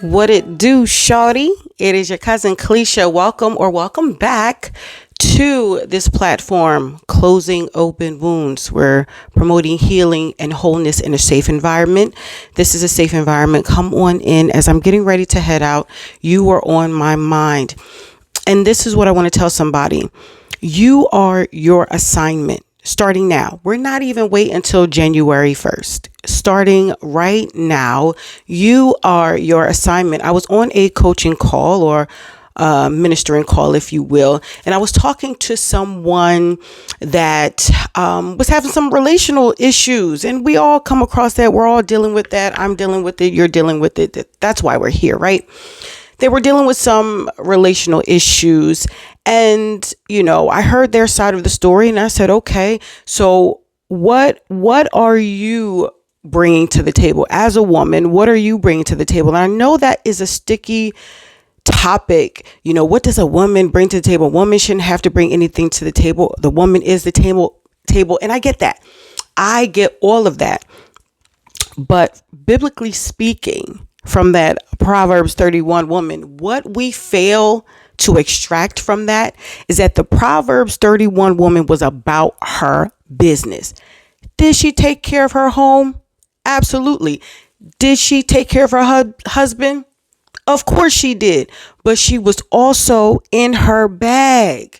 What it do, shawty? It is your cousin Cleisha. Welcome back to this platform, Closing Open Wounds. We're promoting healing and wholeness in a safe environment. This is a safe environment. Come on in. As I'm getting ready to head out, you are on my mind. And this is what I want to tell somebody. You are your assignment. Starting now. We're not even wait until January 1st. Starting right now, you are your assignment. I was on a coaching call or ministering call, if you will, and I was talking to someone that was having some relational issues, and we all come across that. We're all dealing with that. I'm dealing with it. You're dealing with it. That's why we're here, right? They were dealing with some relational issues. And, I heard their side of the story and I said, okay, so what are you bringing to the table as a woman? What are you bringing to the table? And I know that is a sticky topic. What does a woman bring to the table? A woman shouldn't have to bring anything to the table. The woman is the table. And I get that. I get all of that. But biblically speaking, from that Proverbs 31 woman, what we fail to extract from that is that the Proverbs 31 woman was about her business. Did she take care of her home? Absolutely. Did she take care of her husband? Of course she did. But she was also in her bag.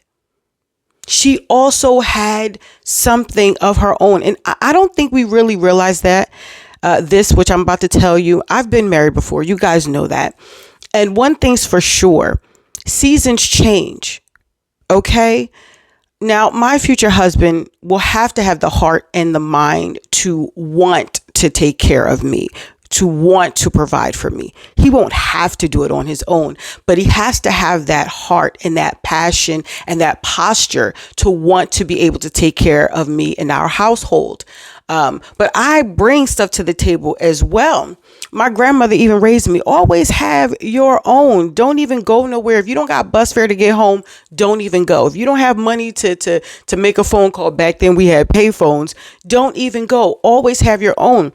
She also had something of her own. And I don't think we really realize that. This, which I'm about to tell you, I've been married before. You guys know that. And one thing's for sure, seasons change. Okay. Now, my future husband will have to have the heart and the mind to want to take care of me, to want to provide for me. He won't have to do it on his own, but he has to have that heart and that passion and that posture to want to be able to take care of me and our household. But I bring stuff to the table as well. My grandmother even raised me, always have your own. Don't even go nowhere. If you don't got bus fare to get home, don't even go. If you don't have money to make a phone call, back then we had pay phones, don't even go. Always have your own.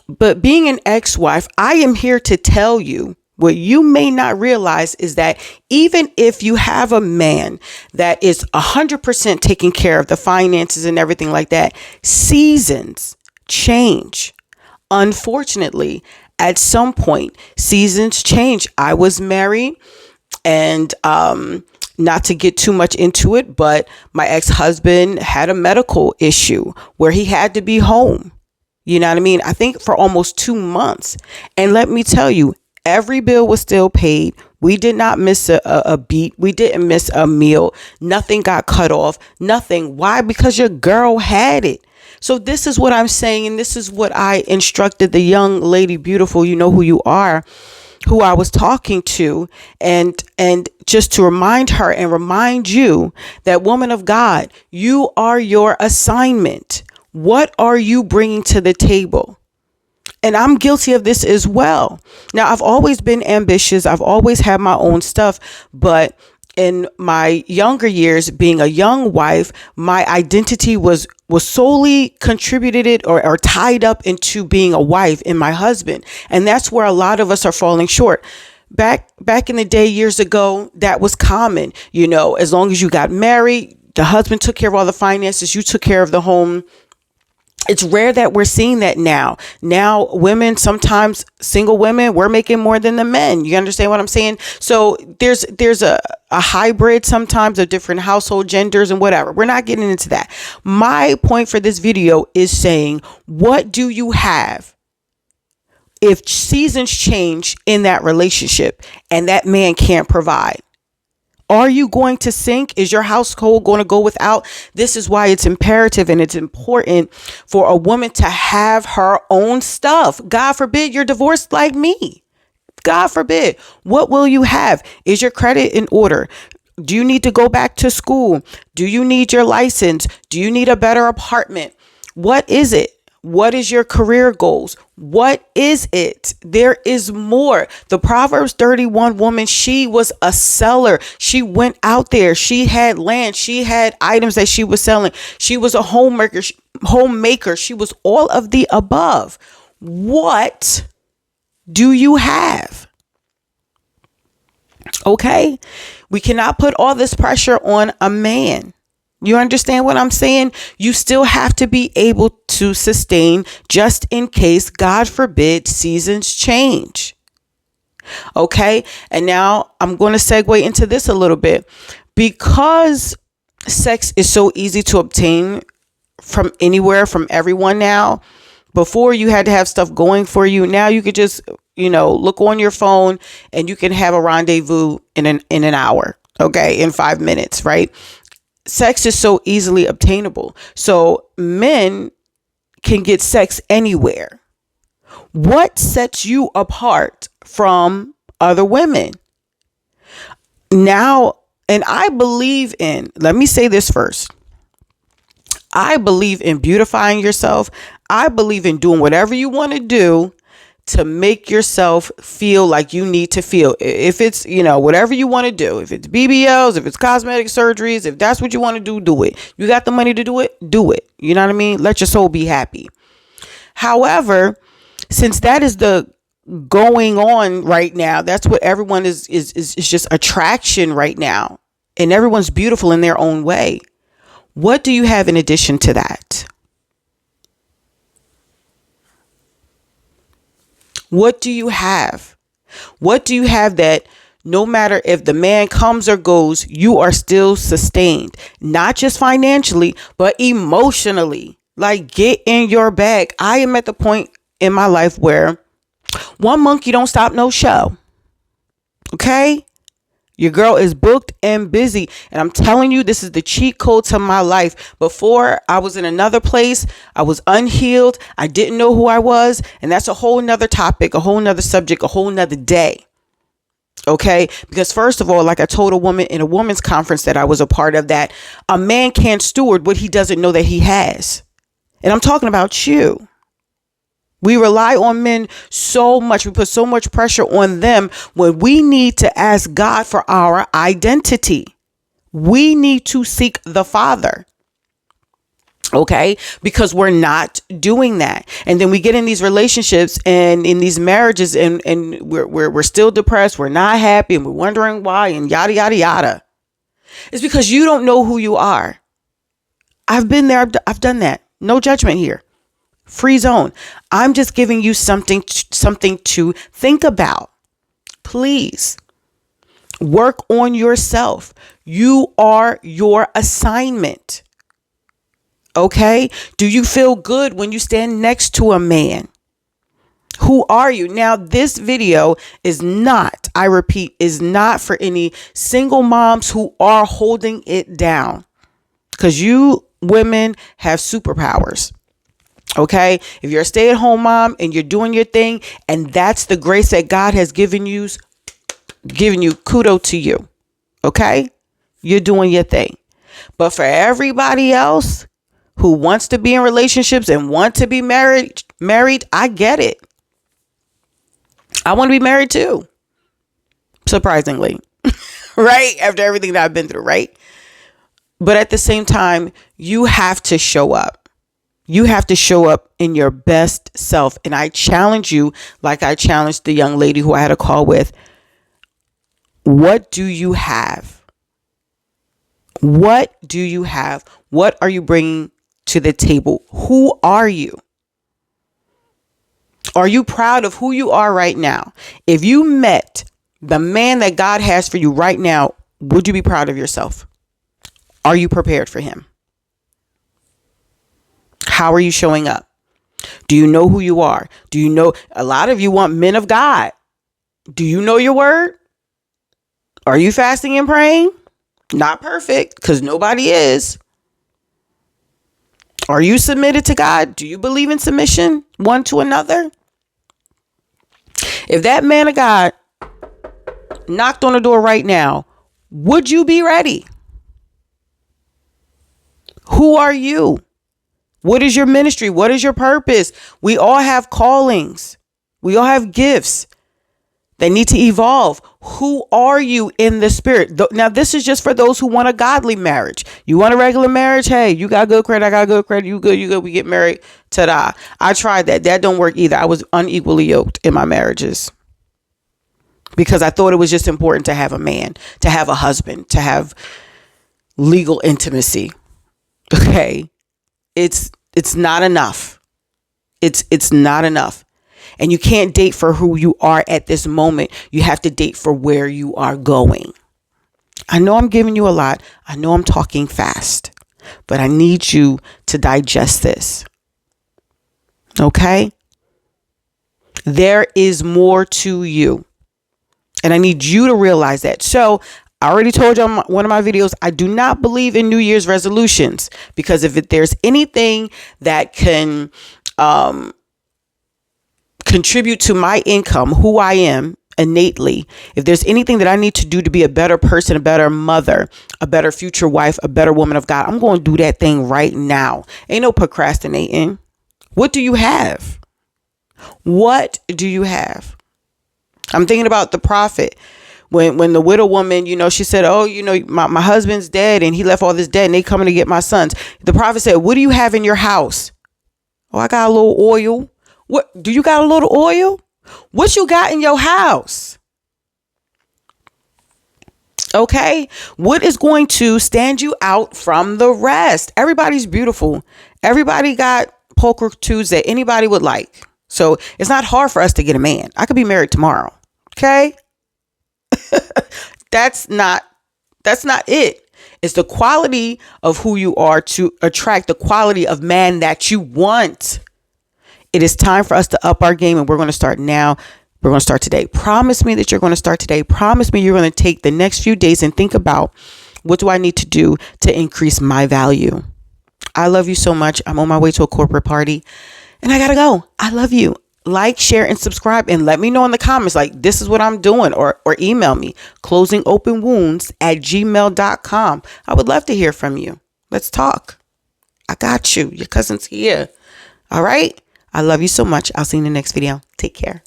But being an ex-wife, I am here to tell you what you may not realize is that even if you have a man that is 100% taking care of the finances and everything like that, seasons change. Unfortunately, at some point, seasons change. I was married and not to get too much into it, but my ex-husband had a medical issue where he had to be home. You know what I mean? I think for almost 2 months. And let me tell you, every bill was still paid. We did not miss a beat. We didn't miss a meal. Nothing got cut off. Nothing. Why? Because your girl had it. So this is what I'm saying. And this is what I instructed the young lady, beautiful, you know who you are, who I was talking to. And just to remind her and remind you that, woman of God, you are your assignment. What are you bringing to the table? And I'm guilty of this as well. Now, I've always been ambitious. I've always had my own stuff. But in my younger years, being a young wife, my identity was solely contributed or tied up into being a wife and my husband. And that's where a lot of us are falling short. Back in the day, years ago, that was common. As long as you got married, the husband took care of all the finances, you took care of the home. It's rare that we're seeing that now. Now, women, sometimes single women, we're making more than the men. You understand what I'm saying? So there's a hybrid sometimes of different household genders and whatever. We're not getting into that. My point for this video is saying, what do you have if seasons change in that relationship and that man can't provide? Are you going to sink? Is your household going to go without? This is why it's imperative and it's important for a woman to have her own stuff. God forbid you're divorced like me. God forbid. What will you have? Is your credit in order? Do you need to go back to school? Do you need your license? Do you need a better apartment? What is it? What is your career goals? What is it? There is more. The Proverbs 31 woman, she was a seller. She went out there. She had land. She had items that she was selling. She was a homemaker. She was all of the above. What do you have? Okay. We cannot put all this pressure on a man. You understand what I'm saying? You still have to be able to sustain just in case, God forbid, seasons change. Okay. And now I'm going to segue into this a little bit. Because sex is so easy to obtain from anywhere, from everyone now. Before, you had to have stuff going for you. Now you could just, look on your phone and you can have a rendezvous in an hour. Okay. In 5 minutes. Right. Sex is so easily obtainable. So men can get sex anywhere. What sets you apart from other women? Now, and let me say this first. I believe in beautifying yourself. I believe in doing whatever you want to do to make yourself feel like you need to feel. If it's, whatever you want to do, if it's BBLs, if it's cosmetic surgeries, if that's what you want to do, do it. You got the money to do it, do it. You know what I mean? Let your soul be happy. However, since that is the going on right now, that's what everyone is just attraction right now. And everyone's beautiful in their own way. What do you have in addition to that? What do you have? What do you have that no matter if the man comes or goes, you are still sustained, not just financially, but emotionally? Like, get in your bag. I am at the point in my life where one monkey don't stop no show. Okay? Your girl is booked and busy. And I'm telling you, this is the cheat code to my life. Before, I was in another place. I was unhealed. I didn't know who I was. And that's a whole nother topic, a whole nother subject, a whole nother day. Okay. Because first of all, like I told a woman in a women's conference that I was a part of, that a man can't steward what he doesn't know that he has. And I'm talking about you. We rely on men so much. We put so much pressure on them when we need to ask God for our identity. We need to seek the Father. Okay, because we're not doing that. And then we get in these relationships and in these marriages and we're still depressed. We're not happy and we're wondering why and yada, yada, yada. It's because you don't know who you are. I've been there. I've done that. No judgment here. Free zone. I'm just giving you something to think about. Please work on yourself. You are your assignment. Okay? Do you feel good when you stand next to a man? Who are you? Now, this video is not, I repeat, is not for any single moms who are holding it down. Because you women have superpowers. Okay. If you're a stay-at-home mom and you're doing your thing and that's the grace that God has given you, kudos to you. Okay. You're doing your thing. But for everybody else who wants to be in relationships and want to be married, I get it. I want to be married too. Surprisingly. Right. After everything that I've been through. Right. But at the same time, you have to show up. You have to show up in your best self. And I challenge you, like I challenged the young lady who I had a call with. What do you have? What do you have? What are you bringing to the table? Who are you? Are you proud of who you are right now? If you met the man that God has for you right now, would you be proud of yourself? Are you prepared for him? How are you showing up? Do you know who you are? Do you know? A lot of you want men of God. Do you know your word? Are you fasting and praying? Not perfect, because nobody is. Are you submitted to God? Do you believe in submission one to another? If that man of God knocked on the door right now, would you be ready? Who are you? What is your ministry? What is your purpose? We all have callings. We all have gifts. They need to evolve. Who are you in the spirit? Now, this is just for those who want a godly marriage. You want a regular marriage? Hey, you got good credit. I got good credit. You good. We get married. Ta-da. I tried that. That don't work either. I was unequally yoked in my marriages because I thought it was just important to have a man, to have a husband, to have legal intimacy. Okay. It's not enough. It's not enough. And you can't date for who you are at this moment. You have to date for where you are going. I know I'm giving you a lot. I know I'm talking fast, but I need you to digest this. Okay? There is more to you. And I need you to realize that. So I already told you on one of my videos, I do not believe in New Year's resolutions, because if there's anything that can contribute to my income, who I am innately, if there's anything that I need to do to be a better person, a better mother, a better future wife, a better woman of God, I'm going to do that thing right now. Ain't no procrastinating. What do you have? What do you have? I'm thinking about the prophet. When the widow woman, she said, oh, my husband's dead and he left all this debt and they coming to get my sons. The prophet said, what do you have in your house? Oh, I got a little oil. What do you got? A little oil? What you got in your house? Okay. What is going to stand you out from the rest? Everybody's beautiful. Everybody got poker twos that anybody would like. So it's not hard for us to get a man. I could be married tomorrow. Okay. That's not it. It's the quality of who you are to attract the quality of man that you want. It is time for us to up our game, and we're going to start now. We're going to start today. Promise me that you're going to start today. Promise me you're going to take the next few days and think about, what do I need to do to increase my value? I love you so much. I'm on my way to a corporate party and I got to go. I love you. Like, share, and subscribe, and let me know in the comments, like, this is what I'm doing, or email me, closingopenwounds@gmail.com. I would love to hear from you. Let's talk. I got you. Your cousin's here. All right. I love you so much. I'll see you in the next video. Take care.